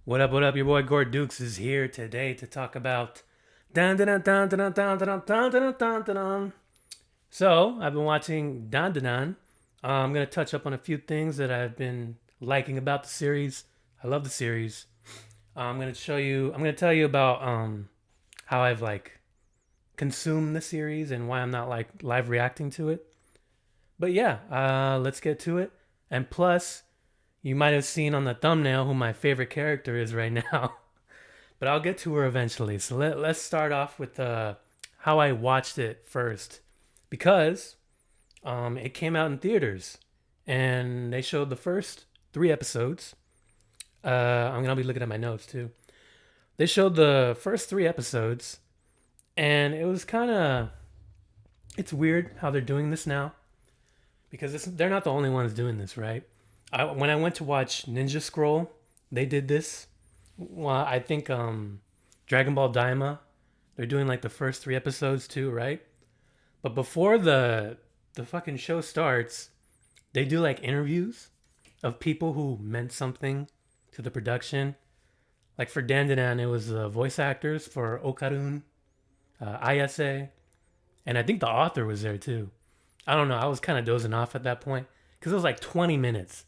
What up, what up? Your boy Gord Dukes is here today to talk about dun dun dun dun dun dun dun dun dun dun dun dun. So, I've been watching Dan Dan Dan. I'm going to touch up on a few things that I've been liking about the series. I love the series. I'm going to tell you about how I've like consumed the series and why I'm not like live reacting to it. But yeah, let's get to it. And plus, you might have seen on the thumbnail who my favorite character is right now. But I'll get to her eventually. So let's start off with how I watched it first. Because it came out in theaters and they showed the first three episodes. I'm going to be looking at my notes too. They showed the first three episodes and it was kind of. It's weird how they're doing this now because they're not the only ones doing this, right? When I went to watch Ninja Scroll, they did this. Well, I think Dragon Ball Daima, they're doing like the first three episodes too, right? But before the fucking show starts, they do like interviews of people who meant something to the production. Like for Dandanan, it was the voice actors for Okarun, Ayase, and I think the author was there too. I don't know. I was kind of dozing off at that point because it was like 20 minutes.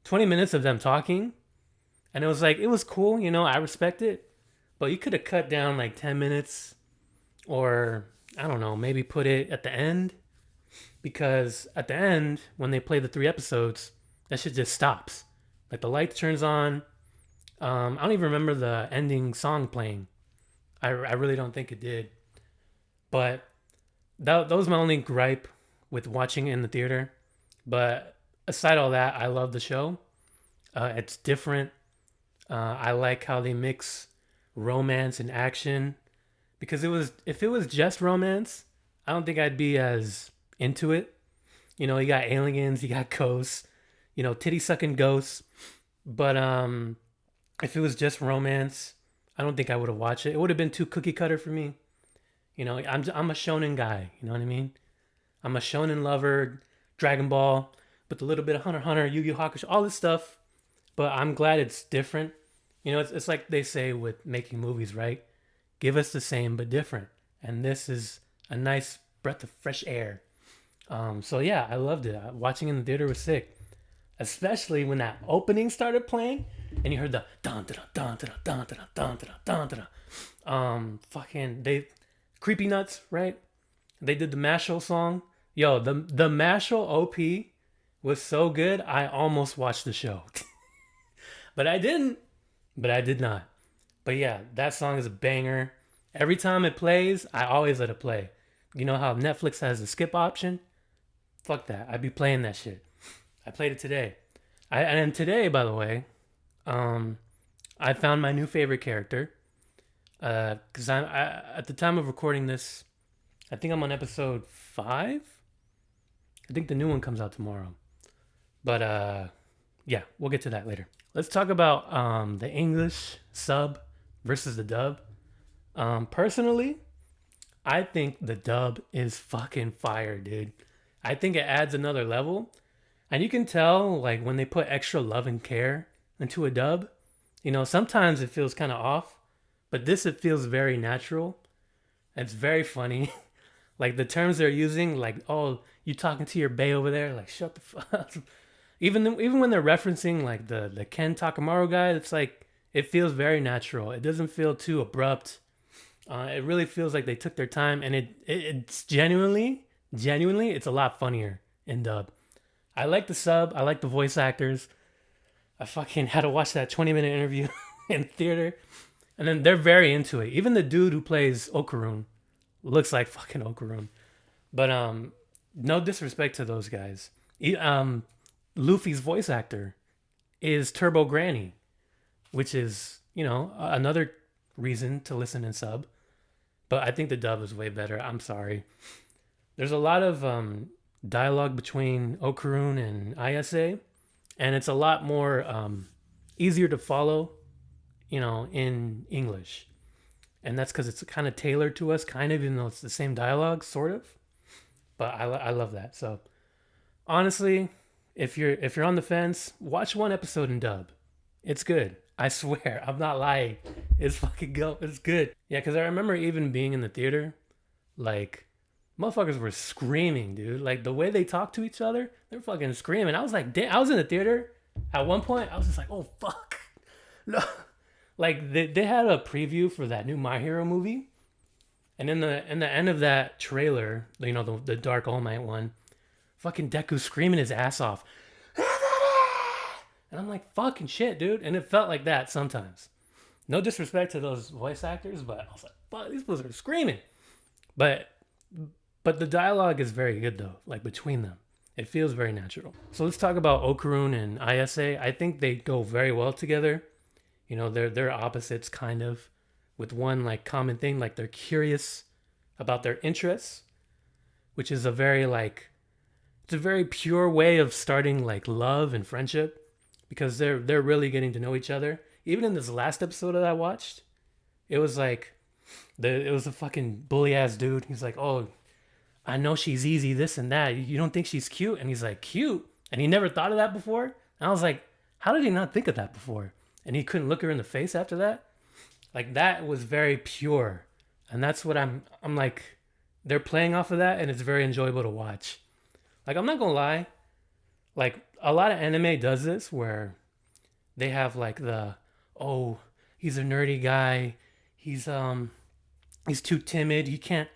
20 minutes of them talking. And it was like, it was cool. I respect it. But you could have cut down like 10 minutes or, I don't know, maybe put it at the end. Because at the end, when they play the three episodes, that shit just stops. Like the light turns on. I don't even remember the ending song playing. I really don't think it did. But that was my only gripe with watching it in the theater. But aside all that, I love the show. It's different. I like how they mix romance and action because it was if it was just romance, I don't think I'd be as into it. You got aliens, you got ghosts, titty sucking ghosts. But if it was just romance, I don't think I would have watched it. It would have been too cookie cutter for me. I'm a shonen guy. You know what I mean? I'm a shonen lover, Dragon Ball, with a little bit of Hunter x Hunter, Yu Yu Hakusho, all this stuff. But I'm glad it's different. It's like they say with making movies, right? Give us the same but different. And this is a nice breath of fresh air. So yeah, I loved it. Watching in the theater was sick, especially when that opening started playing and you heard the dun dun dun dun dun dun dun dun dun dun. Fucking they, Creepy Nuts, right? They did the Mashal song. Yo, the Mashal OP was so good. I almost watched the show, but I didn't. But I did not. But yeah, that song is a banger. Every time it plays, I always let it play. You know how Netflix has a skip option? Fuck that. I'd be playing that shit. I played it today. And today, by the way, um, I found my new favorite character. Because at the time of recording this, I think I'm on episode 5. I think the new one comes out tomorrow. But yeah, we'll get to that later. Let's talk about the English sub versus the dub. Personally, I think the dub is fucking fire, dude. I think it adds another level. And you can tell, like, when they put extra love and care into a dub, sometimes it feels kind of off, but this, it feels very natural. It's very funny. Like, the terms they're using, like, oh, you talking to your bae over there? Like, shut the fuck up. Even when they're referencing, like, the Ken Takamaru guy, it's like, it feels very natural. It doesn't feel too abrupt. It really feels like they took their time, and it's genuinely, it's a lot funnier in dub. I like the sub. I like the voice actors. I fucking had to watch that 20-minute interview in theater, and then they're very into it. Even the dude who plays Okarun looks like fucking Okarun. But no disrespect to those guys. Luffy's voice actor is Turbo Granny, which is another reason to listen in sub. But I think the dub is way better. I'm sorry. There's a lot of dialogue between Okarun and Ayase, and it's a lot more easier to follow, in English. And that's because it's kind of tailored to us, kind of, even though it's the same dialogue, sort of. But I love that. So honestly, if you're on the fence, watch one episode in dub. It's good. I swear, I'm not lying. It's fucking go. It's good. Yeah, because I remember even being in the theater, like, motherfuckers were screaming, dude. Like, the way they talk to each other, they're fucking screaming. I was like, damn, I was in the theater. At one point, I was just like, oh, fuck. No. Like, they had a preview for that new My Hero movie. And in the end of that trailer, you know, the Dark All Might one, fucking Deku screaming his ass off. And I'm like, fucking shit, dude. And it felt like that sometimes. No disrespect to those voice actors, but I was like, fuck, these fools are screaming. But but the dialogue is very good though, like between them. It feels very natural. So let's talk about Okarun and ISA. I think they go very well together. You know, they're opposites kind of, with one like common thing, like they're curious about their interests, which is a very like it's a very pure way of starting like love and friendship, because they're really getting to know each other. Even in this last episode that I watched, it was like it was a fucking bully ass dude. He's like, "Oh, I know she's easy, this and that. You don't think she's cute?" And he's like, "Cute?" And he never thought of that before. And I was like, "How did he not think of that before?" And he couldn't look her in the face after that. Like, that was very pure. And that's what I'm like, they're playing off of that, and it's very enjoyable to watch. Like, I'm not gonna lie, like a lot of anime does this where they have like oh, he's a nerdy guy, he's too timid, he can't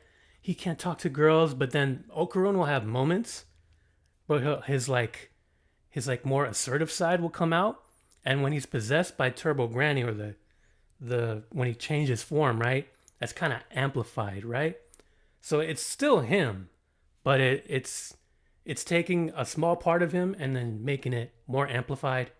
talk to girls. But then Okarun will have moments but his more assertive side will come out. And when he's possessed by Turbo Granny, or the when he changes form, right, that's kind of amplified, right? So it's still him, but it's taking a small part of him and then making it more amplified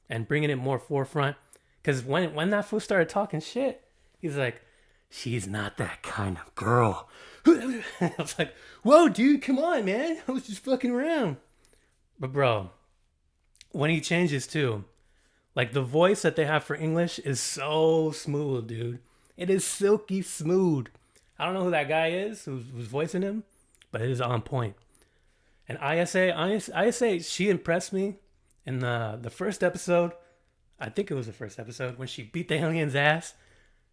and bringing it more forefront. Because when that fool started talking shit, he's like, "She's not that kind of girl." I was like, "Whoa, dude, come on, man. I was just fucking around." But bro, when he changes too, like the voice that they have for English is so smooth, dude. It is silky smooth. I don't know who that guy is who's voicing him, but it is on point. And ISA, she impressed me in the first episode. I think it was the first episode when she beat the alien's ass.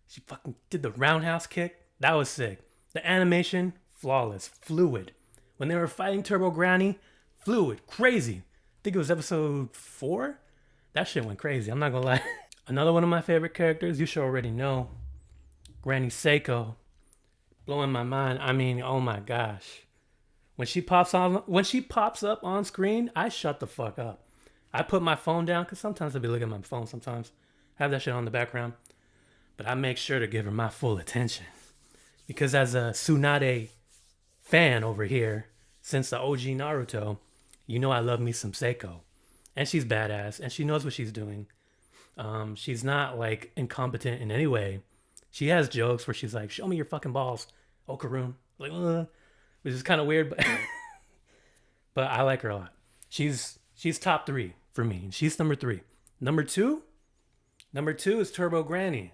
She fucking did the roundhouse kick. That was sick. The animation, flawless, fluid. When they were fighting Turbo Granny, fluid, crazy. I think it was episode 4. That shit went crazy. I'm not gonna lie. Another one of my favorite characters, you should already know, Granny Seiko, blowing my mind. I mean, oh my gosh. When she pops up on screen, I shut the fuck up. I put my phone down, because sometimes I'll be looking at my phone sometimes. Have that shit on the background. But I make sure to give her my full attention. Because as a Tsunade fan over here, since the OG Naruto, you know I love me some Seiko. And she's badass, and she knows what she's doing. She's not like incompetent in any way. She has jokes where she's like, "Show me your fucking balls, Okarun." Like, which is kind of weird, but but I like her a lot. She's top 3 for me. She's number 3. Number 2 is Turbo Granny.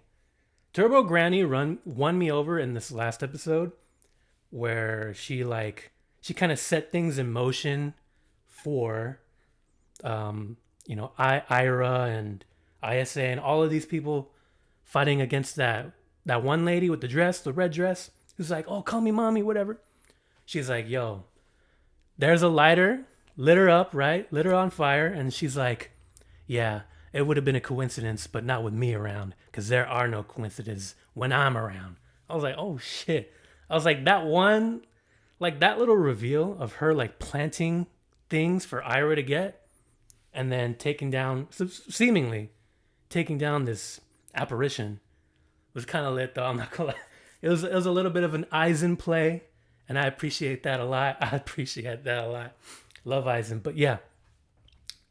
Turbo Granny won me over in this last episode, where she kind of set things in motion for Ira and ISA and all of these people fighting against that one lady with the red dress, who's like, "Oh, call me mommy," whatever. She's like, "Yo, there's a lighter, lit her up, right? Lit her on fire." And she's like, "Yeah, it would have been a coincidence, but not with me around, because there are no coincidences when I'm around." I was like, oh shit. I was like, that little reveal of her like planting things for Ira to get, and then seemingly taking down this apparition, was kind of lit though. I'm not gonna lie. It was a little bit of an Aizen play, and I appreciate that a lot. Love Aizen. But yeah,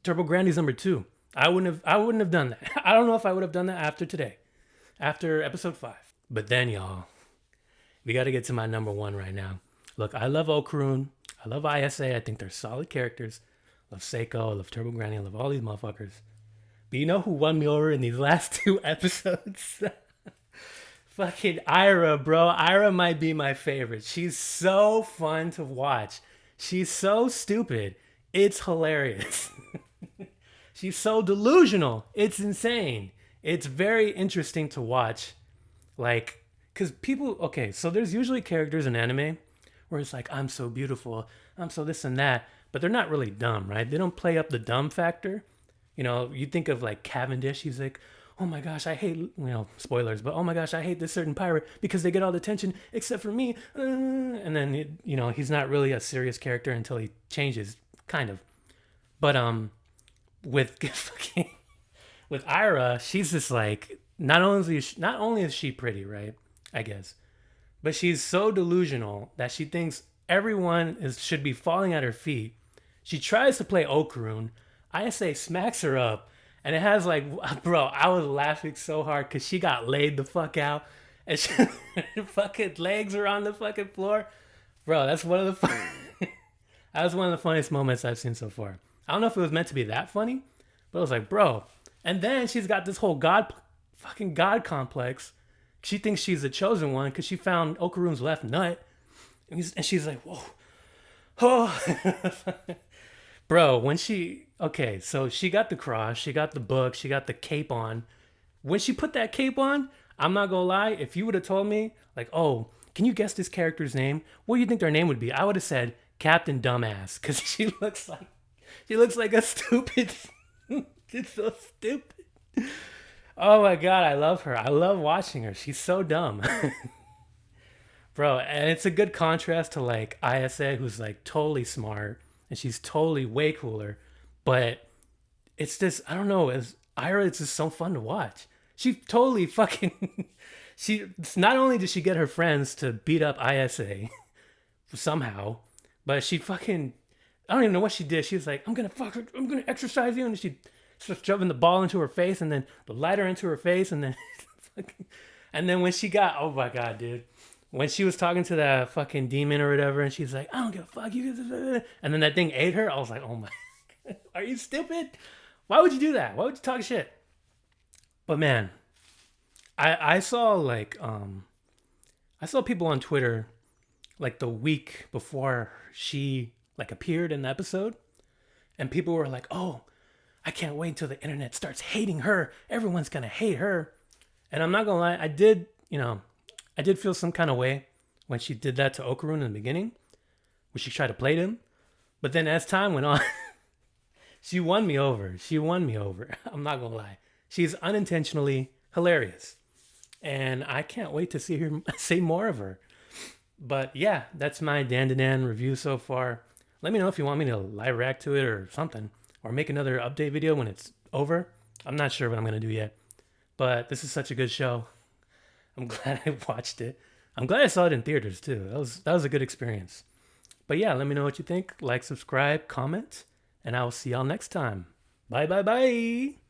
Turbo Granny's number 2. I wouldn't have done that. I don't know if I would have done that after episode 5. But then, y'all, we got to get to my number 1 right now. Look, I love Okarun. I love ISA. I think they're solid characters. I love Seiko. I love Turbo Granny. I love all these motherfuckers. But you know who won me over in these last 2 episodes? Fucking Ira, bro. Ira might be my favorite. She's so fun to watch. She's so stupid. It's hilarious. She's so delusional. It's insane. It's very interesting to watch, like, because people, okay, so there's usually characters in anime where it's like, I'm so beautiful, I'm so this and that, but they're not really dumb, right? They don't play up the dumb factor. You know, you think of like Cavendish, he's like, oh my gosh, I hate, spoilers, but oh my gosh, I hate this certain pirate because they get all the attention except for me. And then, he's not really a serious character until he changes, kind of. But with fucking with Ira, she's just like, not only is she pretty, right? I guess, but she's so delusional that she thinks everyone should be falling at her feet. She tries to play Okarun. I say smacks her up, and it has like, bro, I was laughing so hard because she got laid the fuck out, and her fucking legs are on the fucking floor, bro. That's one of the that was one of the funniest moments I've seen so far. I don't know if it was meant to be that funny, but I was like, bro. And then she's got this whole fucking god complex. She thinks she's the chosen one because she found Okarun's left nut, and she's like, whoa, oh, bro. So she got the cross, she got the book, she got the cape on. When she put that cape on, I'm not gonna lie. If you would have told me, like, oh, can you guess this character's name? What do you think their name would be? I would have said Captain Dumbass because she looks like a stupid. She's so stupid. Oh my god, I love her. I love watching her. She's so dumb. Bro, and it's a good contrast to like Isa, who's like totally smart and she's totally way cooler. But it's just, I don't know, as Ira, it's just so fun to watch. She totally fucking she not only did she get her friends to beat up Isa somehow, but she fucking, I don't even know what she did. She was like, I'm gonna exercise you, and she starts shoving the ball into her face, and then the lighter into her face, and then and then when she got, oh my god, dude, when she was talking to that fucking demon or whatever, and she's like, I don't give a fuck, you, and then that thing ate her. I was like, oh my, are you stupid? Why would you do that? Why would you talk shit? But man, I saw like I saw people on Twitter like the week before she like appeared in the episode, and people were like, oh, I can't wait until the internet starts hating her. Everyone's gonna hate her. And I'm not gonna lie, I did feel some kind of way when she did that to Okarun in the beginning, when she tried to play him. But then as time went on, she won me over. I'm not gonna lie. She's unintentionally hilarious. And I can't wait to see her say more of her. But yeah, that's my Dandadan review so far. Let me know if you want me to live react to it or something, or make another update video when it's over. I'm not sure what I'm going to do yet, but this is such a good show. I'm glad I watched it. I'm glad I saw it in theaters too. That was a good experience. But yeah, let me know what you think. Like, subscribe, comment, and I will see y'all next time. Bye, bye, bye.